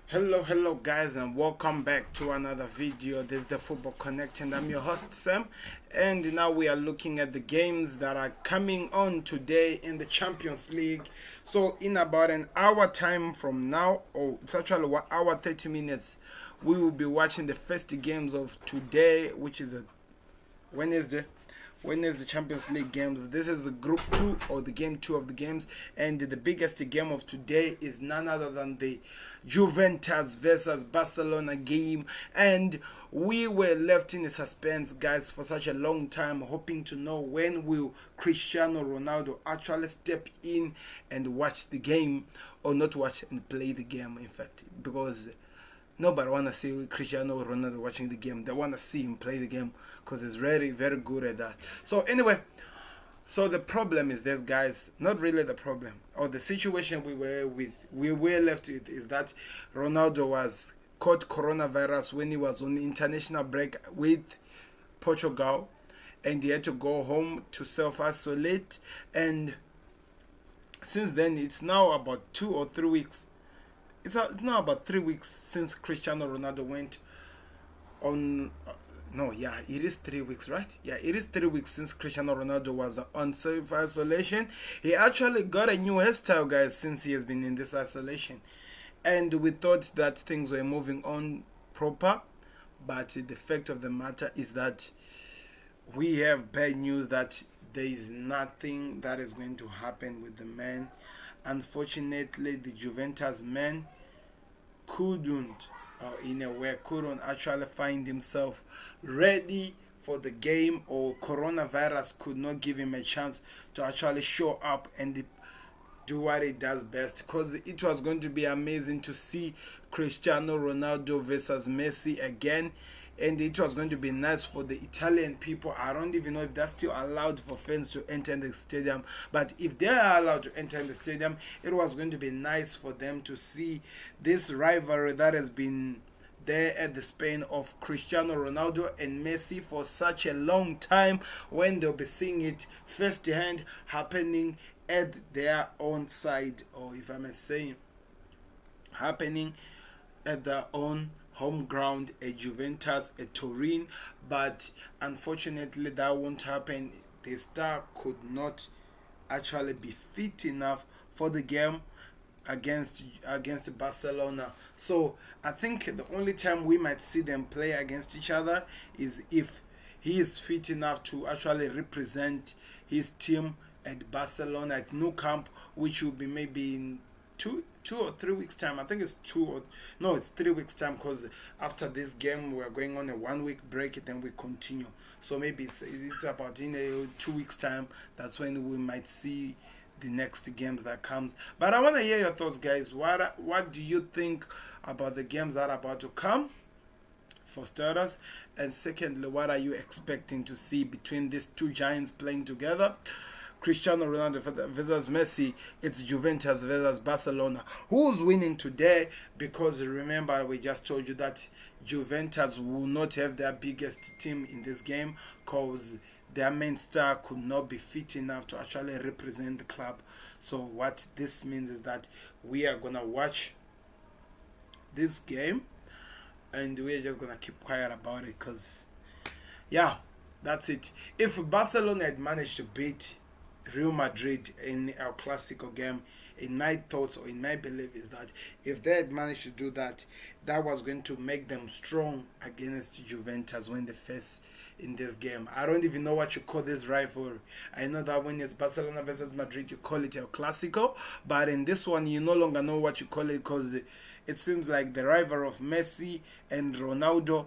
Hello guys, and welcome back to another video. This is the Football Connect and I'm your host Sam, and now we are looking at the games that are coming on today in the Champions League. So in about an hour time from now, or it's actually 1 hour 30 minutes, we will be watching the first games of today, which is a Wednesday. Wednesday Champions League games. This is the group 2 or the game 2 of the games, and the biggest game of today is none other than the Juventus versus Barcelona game. And we were left in a suspense, guys, for such a long time, hoping to know when will Cristiano Ronaldo actually step in and watch the game, or not watch and play the game, in fact, because nobody want to see Cristiano Ronaldo watching the game. They want to see him play the game because he's very, very good at that. So anyway, so the problem is this, guys. Not really the problem, or the situation we were left with is that Ronaldo was caught coronavirus when he was on international break with Portugal, and he had to go home to self-isolate. And since then, it's now about 2 or 3 weeks. It's now about 3 weeks since Cristiano Ronaldo went on. No, yeah, it is 3 weeks, right? Yeah, it is 3 weeks since Cristiano Ronaldo was on self isolation. He actually got a new hairstyle, guys, since he has been in this isolation. And we thought that things were moving on proper, but the fact of the matter is that we have bad news that there is nothing that is going to happen with the man. Unfortunately, the Juventus man couldn't, or in a way, couldn't actually find himself ready for the game, or coronavirus could not give him a chance to actually show up and do what he does best, because it was going to be amazing to see Cristiano Ronaldo versus Messi again. And it was going to be nice for the Italian people. I don't even know if that's still allowed for fans to enter the stadium, but if they are allowed to enter the stadium, it was going to be nice for them to see this rivalry that has been there at the span of Cristiano Ronaldo and Messi for such a long time, when they'll be seeing it firsthand happening at their own side, or if I may say, happening at their own home ground, a Juventus, a Turin. But unfortunately that won't happen. The star could not actually be fit enough for the game against Barcelona. So I think the only time we might see them play against each other is if he is fit enough to actually represent his team at Barcelona at Nou Camp, which will be maybe in 2 or 3 weeks time. I think it's it's 3 weeks time, because after this game we're going on a 1 week break, then we continue. So maybe it's about in a 2 weeks time. That's when we might see the next games that comes. But I want to hear your thoughts, guys. What do you think about the games that are about to come, for starters? And secondly, what are you expecting to see between these two giants playing together? Cristiano Ronaldo versus Messi. It's Juventus versus Barcelona. Who's winning today? Because remember, we just told you that Juventus will not have their biggest team in this game, because their main star could not be fit enough to actually represent the club. So what this means is that we are gonna watch this game, and we're just gonna keep quiet about it, because yeah, that's it. If Barcelona had managed to beat Real Madrid in El Clasico game, in my thoughts or in my belief is that if they had managed to do that, that was going to make them strong against Juventus when they face in this game. I don't even know what you call this rivalry. I know that when it's Barcelona versus Madrid, you call it El Clasico, but in this one, you no longer know what you call it, because it seems like the rivalry of Messi and Ronaldo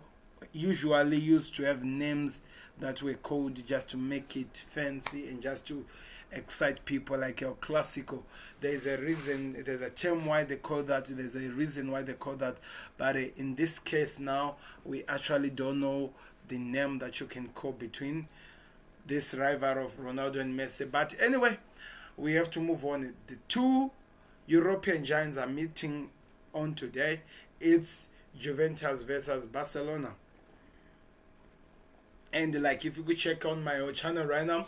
usually used to have names that were called just to make it fancy and just to excite people, like El Clasico. There's a reason, there's a term why they call that, there's a reason why they call that. But in this case now, we actually don't know the name that you can call between this rival of Ronaldo and Messi. But anyway, we have to move on. The two European giants are meeting on today. It's Juventus versus Barcelona. And like, if you could check on my channel right now,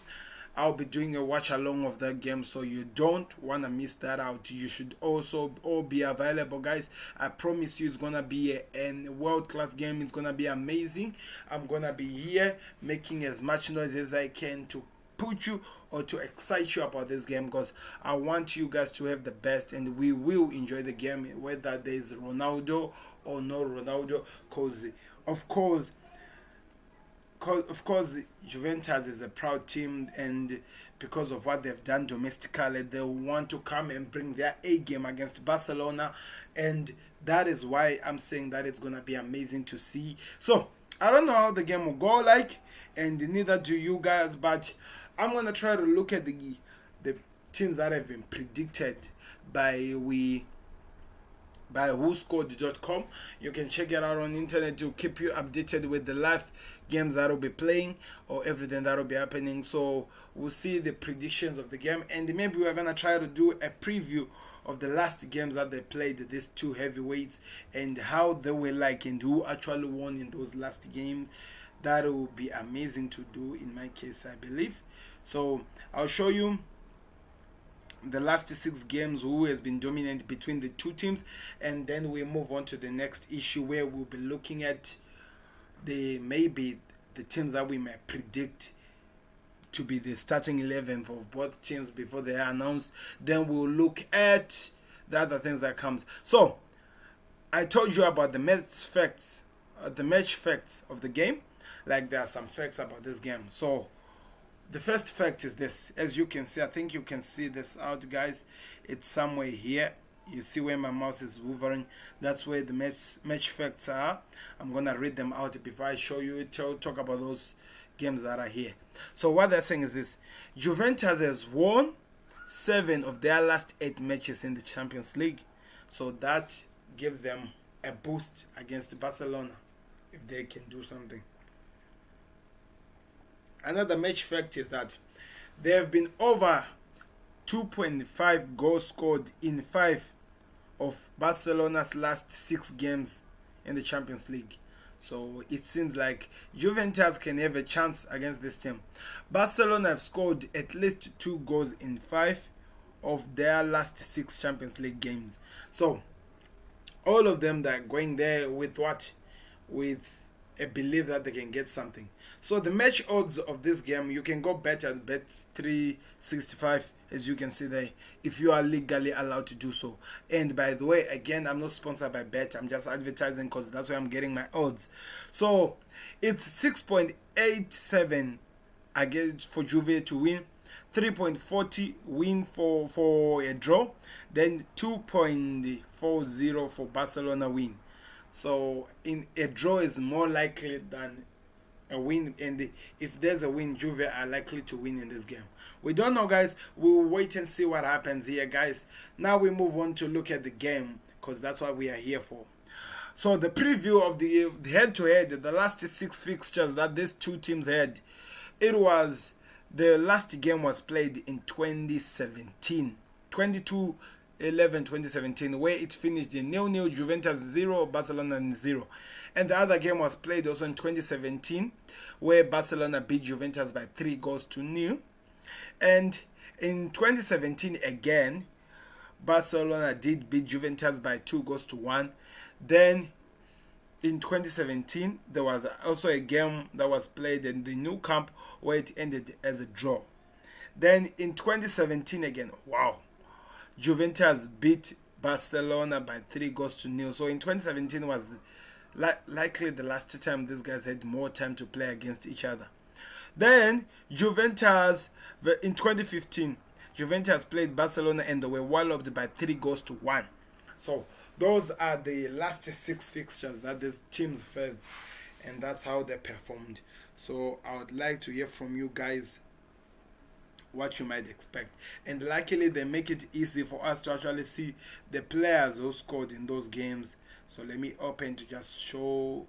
I'll be doing a watch along of that game, so you don't want to miss that out. You should also all be available, guys. I promise you it's gonna be a world-class game. It's gonna be amazing. I'm gonna be here making as much noise as I can to put you or to excite you about this game, because I want you guys to have the best, and we will enjoy the game whether there's Ronaldo or no Ronaldo, because of course Juventus is a proud team, and because of what they've done domestically, they want to come and bring their A game against Barcelona, and that is why I'm saying that it's gonna be amazing to see. So I don't know how the game will go like, and neither do you guys, but I'm gonna try to look at the teams that have been predicted by whoscored.com. You can check it out on the internet to keep you updated with the live games that will be playing or everything that will be happening. So we'll see the predictions of the game, and maybe we're gonna try to do a preview of the last games that they played, these two heavyweights, and how they were like and who actually won in those last games. That will be amazing to do in my case, I believe. So I'll show you the last 6 games, who has been dominant between the two teams, and then we move on to the next issue where we'll be looking at maybe the teams that we may predict to be the starting 11 for both teams before they are announced. Then we'll look at the other things that comes. So I told you about the match facts of the game. Like, there are some facts about this game. So the first fact is this. As you can see, I think you can see this out, guys. It's somewhere here. You see where my mouse is hovering. That's where the match facts are. I'm gonna read them out before I show you. Talk about those games that are here. So what they're saying is this: Juventus has won 7 of their last 8 matches in the Champions League. So that gives them a boost against Barcelona if they can do something. Another match fact is that there have been over 2.5 goals scored in 5 of Barcelona's last 6 games in the Champions League. So it seems like Juventus can have a chance against this team. Barcelona have scored at least 2 goals in 5 of their last 6 Champions League games. So all of them that are going there with what? With a belief that they can get something. So the match odds of this game, you can go bet at bet 365, as you can see there, if you are legally allowed to do so. And by the way, again, I'm not sponsored by Bet. I'm just advertising because that's where I'm getting my odds. So it's 6.87 against for Juve to win, 3.40 win for a draw, then 2.40 for Barcelona win. So in a draw is more likely than a win, and if there's a win, Juve are likely to win in this game. We don't know, guys. We'll wait and see what happens here, guys. Now we move on to look at the game, because that's what we are here for. So the preview of the head-to-head, the last 6 fixtures that these two teams had, the last game was played in 2017, 22/11/2017, where it finished in 0-0, Juventus 0, Barcelona 0. And the other game was played also in 2017, where Barcelona beat Juventus by 3-0. And in 2017 again, Barcelona did beat Juventus by 2-1. Then in 2017, there was also a game that was played in the new camp where it ended as a draw. Then in 2017 again, wow, Juventus beat Barcelona by 3-0. So in 2017 was likely the last time these guys had more time to play against each other. Then Juventus, in 2015, Juventus played Barcelona and they were walloped by 3-1. So those are the last 6 fixtures that these teams faced, and that's how they performed. So I would like to hear from you guys what you might expect. And luckily they make it easy for us to actually see the players who scored in those games. So let me open to just show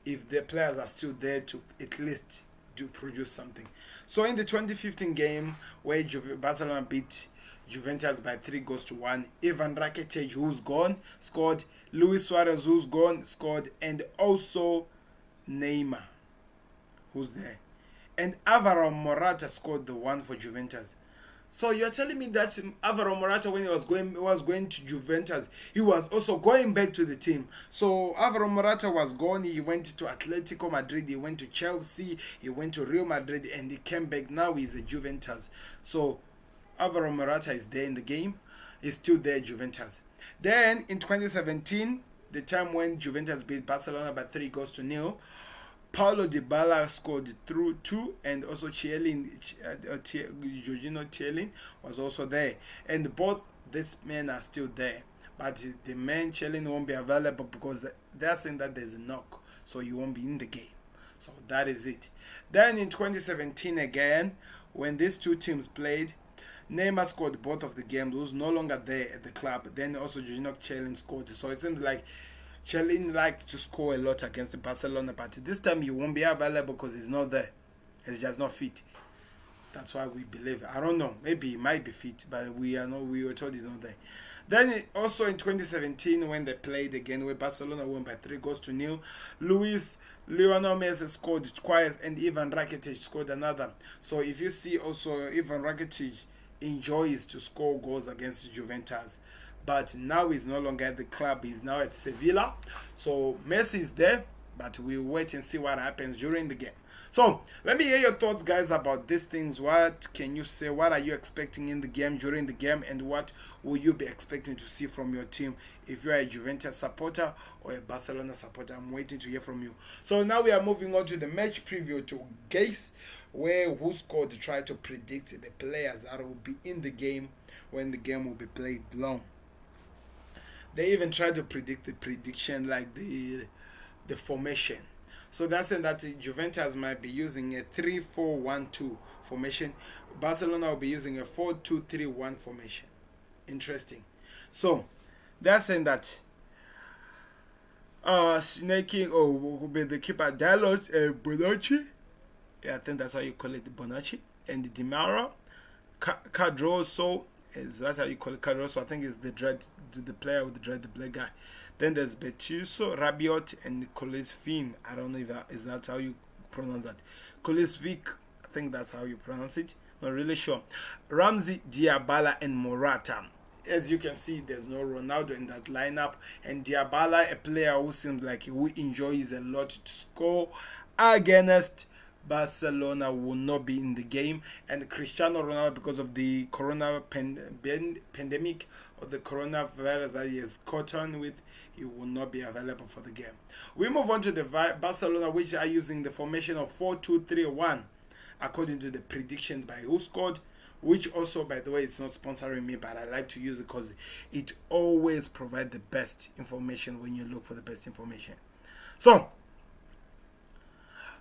if the players are still there to at least do produce something. So in the 2015 game where Barcelona beat Juventus by 3-1, Ivan Rakitic, who's gone, scored. Luis Suarez, who's gone, scored. And also Neymar, who's there. and Alvaro Morata scored the one for Juventus. So you're telling me that Alvaro Morata, when he was going to Juventus, he was also going back to the team. So Alvaro Morata was gone. He went to Atletico Madrid. He went to Chelsea. He went to Real Madrid, and he came back. Now he's at Juventus. So Alvaro Morata is there in the game. He's still there at Juventus. Then in 2017, the time when Juventus beat Barcelona by 3-0, Paulo Dybala scored through two, and also Jorginho Chiellin was also there, and both these men are still there. But the man Chiellin won't be available because they're saying that there's a knock, so he won't be in the game. So that is it. Then in 2017 again, when these two teams played, Neymar scored both of the games. Who's no longer there at the club. Then also Jorginho Chiellin scored. So it seems like Chiellin liked to score a lot against Barcelona, but this time he won't be available because he's not there. He's just not fit. That's why we believe. I don't know. Maybe he might be fit, but we were told he's not there. Then also in 2017, when they played again, where Barcelona won by 3-0, Lionel Messi scored twice, and Ivan Rakitic scored another. So if you see also Ivan Rakitic enjoys to score goals against Juventus, but now he's no longer at the club. He's now at Sevilla. So Messi is there, but we'll wait and see what happens during the game. So let me hear your thoughts, guys, about these things. What can you say? What are you expecting in the game, during the game, and what will you be expecting to see from your team if you are a Juventus supporter or a Barcelona supporter? I'm waiting to hear from you. So now we are moving on to the match preview to guess where who scored to try to predict the players that will be in the game when the game will be played long. They even try to predict the prediction, like the formation. So that's saying that Juventus might be using a 3-4-1-2 formation. Barcelona will be using a 4-2-3-1 formation. Interesting. So they're saying that snaking will be the keeper Dalot and Bonucci. Yeah, I think that's how you call it, Bonucci. And Di Maria, Cardoso. Is that how you call it? Cardoso, I think is the player with the dread, the black guy. Then there's Betuso, Rabiot, and Kolisvin. I don't know if is that how you pronounce that. Kolisvik, I think that's how you pronounce it. Not really sure. Ramsey, Diabala, and Morata. As you can see, there's no Ronaldo in that lineup. And Diabala, a player who seems like he enjoys a lot to score against Barcelona, will not be in the game. And Cristiano Ronaldo, because of the corona pandemic or the coronavirus that he is caught on with, he will not be available for the game. We move on to the Barcelona, which are using the formation of 4-2-3-1 according to the predictions by Who Scored, which also, by the way, it's not sponsoring me, but I like to use it because it always provides the best information when you look for the best information. So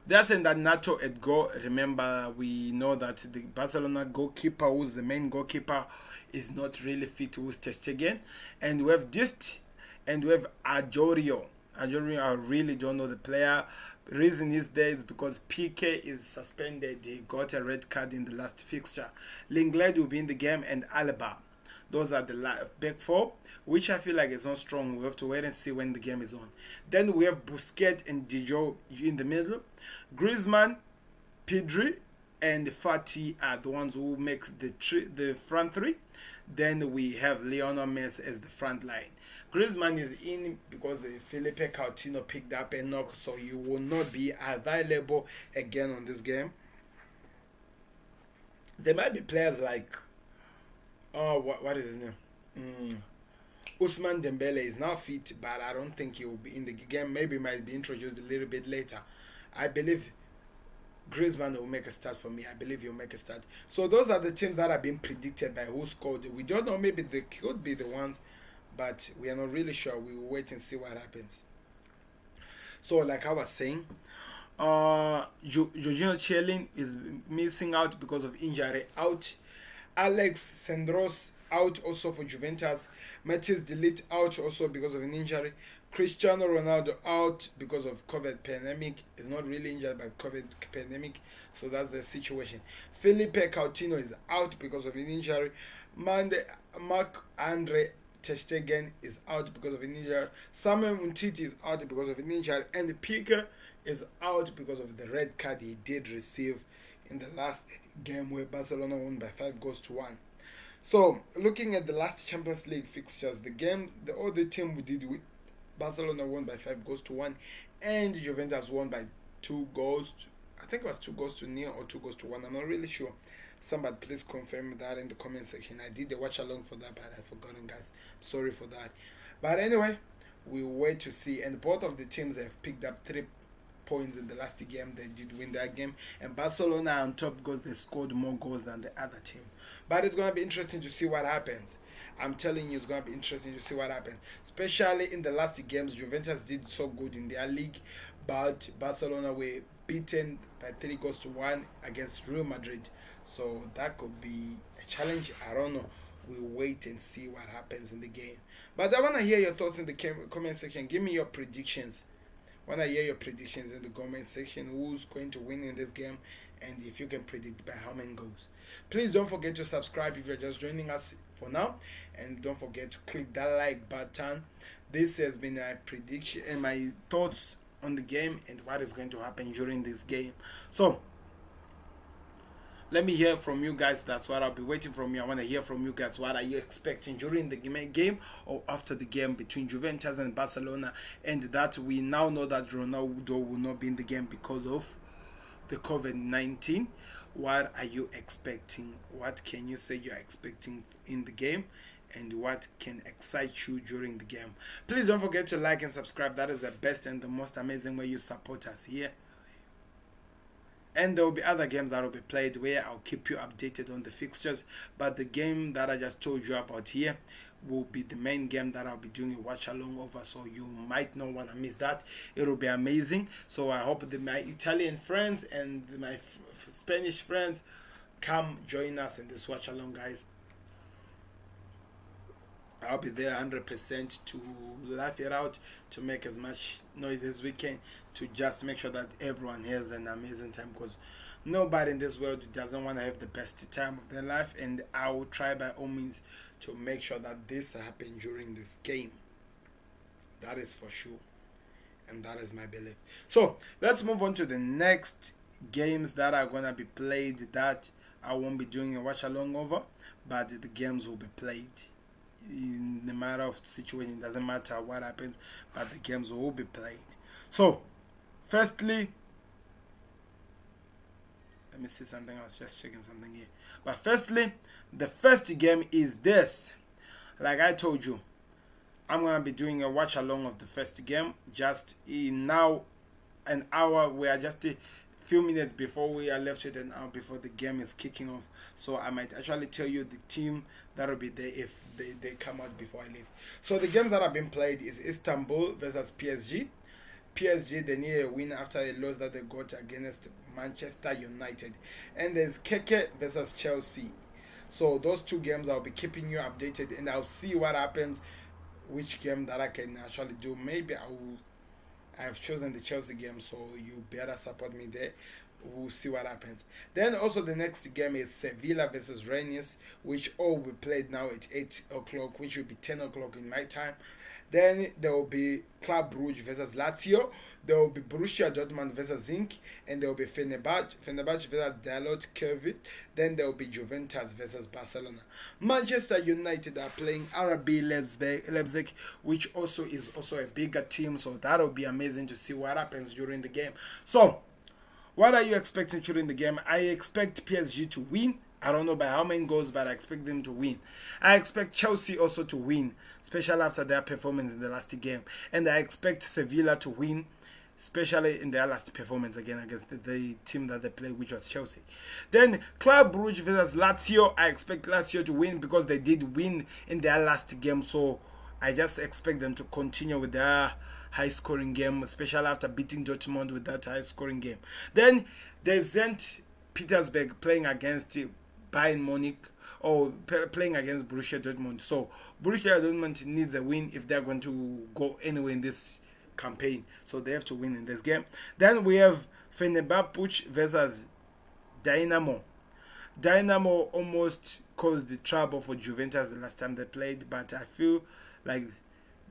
they're saying that Nacho at goal. Remember, we know that the Barcelona goalkeeper, who's the main goalkeeper, is not really fit, who's Ter Stegen. And we have Dist, and we have Ajorio. Ajorio, I really don't know the player. The reason is there is because PK is suspended. He got a red card in the last fixture. Lenglet will be in the game, and Alaba. Those are the back four, which I feel like is not strong. We have to wait and see when the game is on. Then we have Busquets and Dijon in the middle. Griezmann, Pedri, and Fati are the ones who make the front three. Then we have Lionel Messi as the front line. Griezmann is in because Felipe Coutinho picked up a knock, so he will not be available again on this game. There might be players like, what is his name? Ousmane Dembele is now fit, but I don't think he will be in the game. Maybe he might be introduced a little bit later. I believe Griezmann will make a start for me. I believe he'll make a start. So those are the teams that have been predicted by Who Scored. We don't know. Maybe they could be the ones, but we are not really sure. We will wait and see what happens. So like I was saying, Jorginho Chiellin is missing out because of injury. Out. Alex Sandros out also for Juventus. Matthias de Ligt out also because of an injury. Cristiano Ronaldo out because of COVID pandemic. Is not really injured by COVID pandemic, so that's the situation. Felipe Coutinho is out because of an injury. Marc-Andre Ter Stegen is out because of an injury. Samuel Umtiti is out because of an injury, and Piqué is out because of the red card he did receive in the last game where Barcelona won by 5 goals to 1. So looking at the last Champions League fixtures, the other team we did with Barcelona won by 5 goals to 1, and Juventus won by 2 goals. I think it was 2 goals to 0 or 2 goals to 1. I'm not really sure. Somebody please confirm that in the comment section. I did the watch along for that, but I've forgotten, guys. Sorry for that. But anyway, we wait to see. And both of the teams have picked up 3 points in the last game. They did win that game, and Barcelona on top because they scored more goals than the other team. But it's gonna be interesting to see what happens. I'm telling you, it's gonna be interesting to see what happens. Especially in the last games, Juventus did so good in their league, but Barcelona were beaten by 3 goals to 1 against Real Madrid. So that could be a challenge. I don't know. We'll wait and see what happens in the game. But I want to hear your thoughts in the comment section. Give me your predictions. I want to hear your predictions in the comment section. Who's going to win in this game, and if you can predict by how many goals. Please don't forget to subscribe if you're just joining us for now, and don't forget to click that like button. This has been my prediction and my thoughts on the game and what is going to happen during this game. So let me hear from you guys. That's what I'll be waiting from you. I want to hear from you guys. What are you expecting during the game or after the game between Juventus and Barcelona? And that we now know that Ronaldo will not be in the game because of the COVID-19. What are you expecting? What can you say you're expecting in the game? And what can excite you during the game? Please don't forget to like and subscribe. That is the best and the most amazing way you support us here. And there will be other games that will be played where I'll keep you updated on the fixtures. But the game that I just told you about here will be the main game that I'll be doing a watch along over. So you might not want to miss that. It will be amazing. So I hope that my Italian friends and my Spanish friends come join us in this watch along, guys. I'll be there 100% to laugh it out, to make as much noise as we can, to just make sure that everyone has an amazing time, because nobody in this world doesn't want to have the best time of their life, and I will try by all means to make sure that this happens during this game. That is for sure, and that is my belief. So let's move on to the next games that are going to be played that I won't be doing a watch along over, but the games will be played. In the matter of situation, it doesn't matter what happens, but the games will be played. So firstly, let me see something else, just checking something here. But firstly, the first game is this. Like I told you, I'm gonna be doing a watch along of the first game just in now an hour. We are just a few minutes before we are left with an hour before the game is kicking off. So I might actually tell you the team that will be there if they come out before I leave. So the games that have been played is Istanbul versus PSG. PSG, they need a win after a loss that they got against Manchester United. And there's Keke versus Chelsea. So those two games I'll be keeping you updated, and I'll see what happens, which game that I can actually do. Maybe I have chosen the Chelsea game, so you better support me there. We'll see what happens. Then also the next game is Sevilla versus Rennes, which all will be played now at 8 o'clock, which will be 10 o'clock in my time. Then there will be Club Brugge versus Lazio. There will be Borussia Dortmund versus Zinc. And there will be Fenerbahce versus Dalot Kervit. Then there will be Juventus versus Barcelona. Manchester United are playing RB Leipzig, which also is a bigger team. So that will be amazing to see what happens during the game. So what are you expecting during the game? I expect PSG to win. I don't know by how many goals, but I expect them to win. I expect Chelsea also to win, especially after their performance in the last game. And I expect Sevilla to win, especially in their last performance again against the team that they played, which was Chelsea. Then Club Brugge versus Lazio. I expect Lazio to win because they did win in their last game. So I just expect them to continue with their high-scoring game, especially after beating Dortmund with that high-scoring game. Then there's St. Petersburg playing against Bayern Munich, or playing against Borussia Dortmund. So Borussia Dortmund needs a win if they're going to go anywhere in this campaign. So they have to win in this game. Then we have Fenerbahce versus Dynamo. Dynamo almost caused the trouble for Juventus the last time they played, but I feel like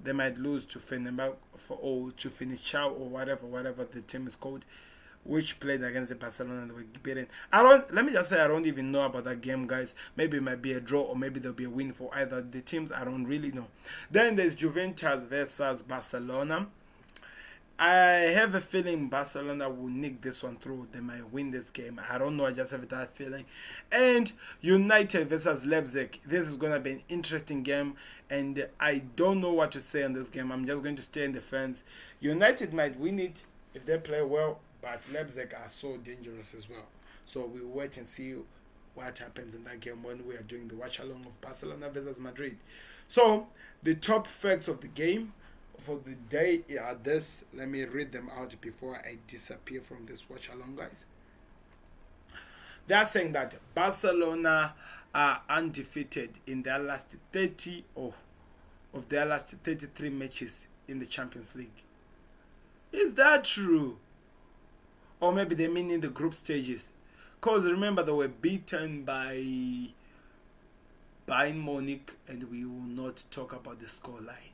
they might lose to Fenerbahce or to finish out or whatever the team is called. which played against the Barcelona and were beaten. Let me just say I don't even know about that game, guys. Maybe it might be a draw or maybe there'll be a win for either the teams. I don't really know. Then there's Juventus versus Barcelona. I have a feeling Barcelona will nick this one through. They might win this game. I don't know. I just have that feeling. And United versus Leipzig. This is going to be an interesting game. And I don't know what to say on this game. I'm just going to stay in the fence. United might win it if they play well. But Leipzig are so dangerous as well. So we'll wait and see what happens in that game when we are doing the watch along of Barcelona versus Madrid. So the top facts of the game for the day are this. Let me read them out before I disappear from this watch along, guys. They are saying that Barcelona are undefeated in their last 30 of their last 33 matches in the Champions League. Is that true? Or maybe they mean in the group stages. Because remember, they were beaten by Bayern Munich, and we will not talk about the scoreline.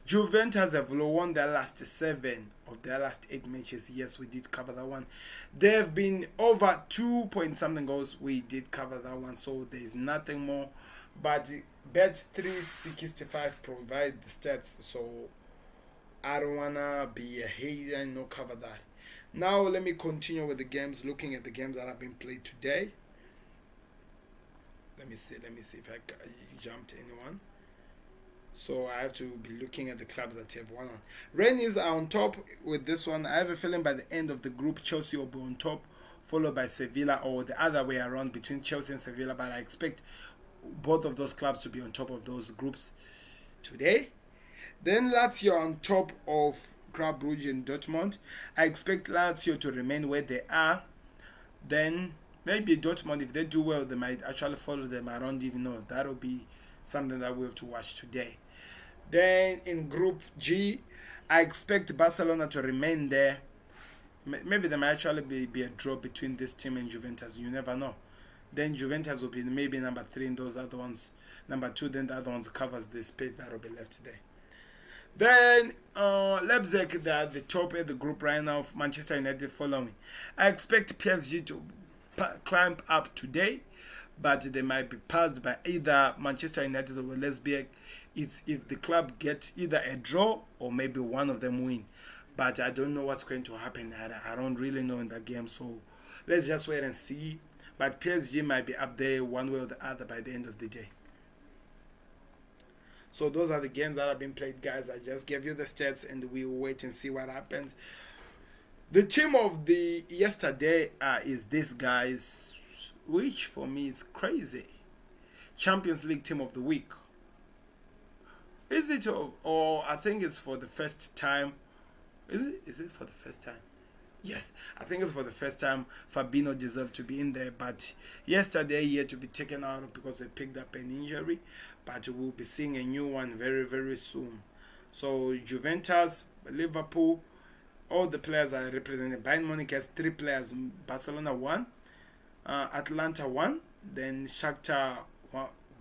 Juventus have won their last 7 of their last 8 matches. Yes, we did cover that one. They have been over 2 point something goals. We did cover that one, so there is nothing more. But Bet365 provide the stats, so I don't wanna be a hater and not cover that. Now let me continue with the games, looking at the games that have been played today. Let me see if I jumped anyone. So I have to be looking at the clubs that have won on. Rennes are on top with this one. I have a feeling by the end of the group, Chelsea will be on top, followed by Sevilla, or the other way around between Chelsea and Sevilla. But I expect both of those clubs to be on top of those groups today. Then Lazio on top of Club Brugge and Dortmund. I expect Lazio to remain where they are. Then maybe Dortmund, if they do well, they might actually follow them. I don't even know. That'll be something that we have to watch today. Then in Group G, I expect Barcelona to remain there. Maybe there might actually be a draw between this team and Juventus. You never know. Then Juventus will be maybe number 3 and those other ones number 2. Then the other ones covers the space that will be left there. Then Leipzig, they are the top of the group right now. Manchester United following. I expect PSG to climb up today, but they might be passed by either Manchester United or Leipzig. It's if the club get either a draw or maybe one of them win. But I don't know what's going to happen. I don't really know in that game, so let's just wait and see. But PSG might be up there one way or the other by the end of the day. So those are the games that have been played, guys. I just gave you the stats and we will wait and see what happens. The team of the yesterday is this, guys, which for me is crazy. Champions League team of the week. Is it, or I think it's for the first time. Is it for the first time? Yes, I think it's for the first time. Fabinho deserved to be in there, but yesterday he had to be taken out because he picked up an injury. But we'll be seeing a new one very, very soon. So Juventus, Liverpool, all the players are represented. Bayern Munich has 3 players. Barcelona 1, Atlanta 1, then Shakhtar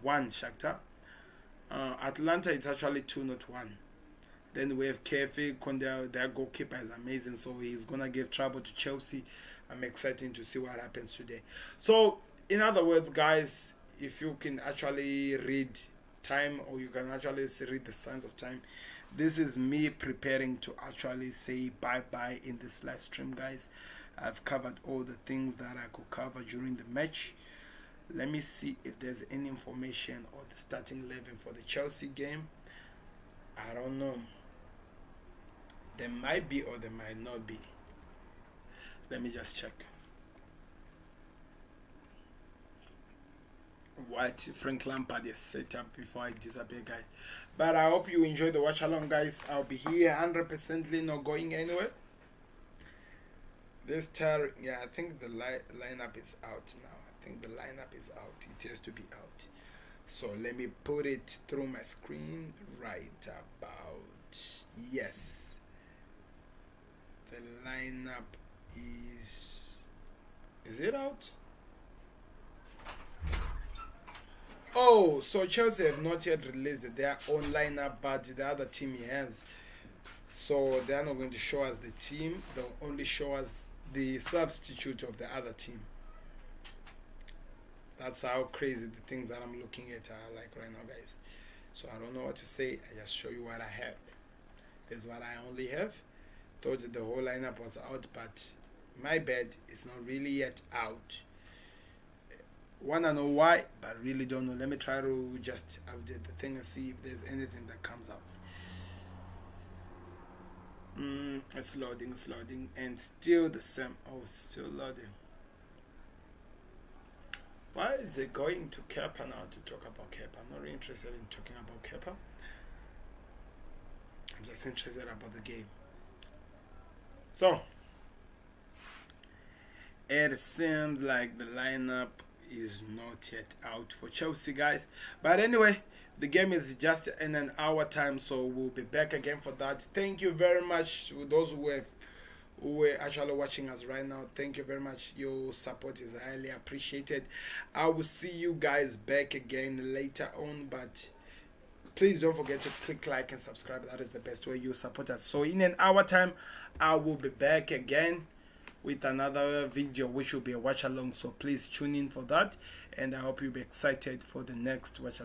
1. Shakhtar. Atlanta is actually 2, not 1. Then we have KFA Konde, their goalkeeper is amazing, so he's gonna give trouble to Chelsea. I'm excited to see what happens today. So, in other words, guys, if you can actually read time, or you can actually read the signs of time, this is me preparing to actually say bye-bye in this live stream, guys. I've covered all the things that I could cover during the match. Let me see if there's any information or the starting 11 for the Chelsea game. I don't know. There might be or there might not be. Let me just check. What Frank Lampard has set up before I disappear, guys. But I hope you enjoy the watch along, guys. I'll be here 100% not going anywhere. This time, yeah, I think the lineup is out now. I think the lineup is out. It has to be out. So let me put it through my screen right about. Yes. The lineup is it out? Oh, so Chelsea have not yet released their own lineup, but the other team has. So they are not going to show us the team. They'll only show us the substitute of the other team. That's how crazy the things that I'm looking at are like right now, guys. So I don't know what to say. I just show you what I have. This is what I only have. Thought that the whole lineup was out, but my bad, it's not really yet out. Wanna know why, but really don't know. Let me try to just update the thing and see if there's anything that comes up. It's loading, and still the same. Oh, it's still loading. Why is it going to Kepa now to talk about Kepa? I'm not really interested in talking about Kepa. I'm just interested about the game. So, it seems like the lineup is not yet out for Chelsea, guys. But anyway, the game is just in an hour time, so we'll be back again for that. Thank you very much to those who are actually watching us right now. Thank you very much. Your support is highly appreciated. I will see you guys back again later on, but please don't forget to click like and subscribe. That is the best way you support us. So in an hour time, I will be back again with another video which will be a watch along, so please tune in for that, and I hope you'll be excited for the next watch along.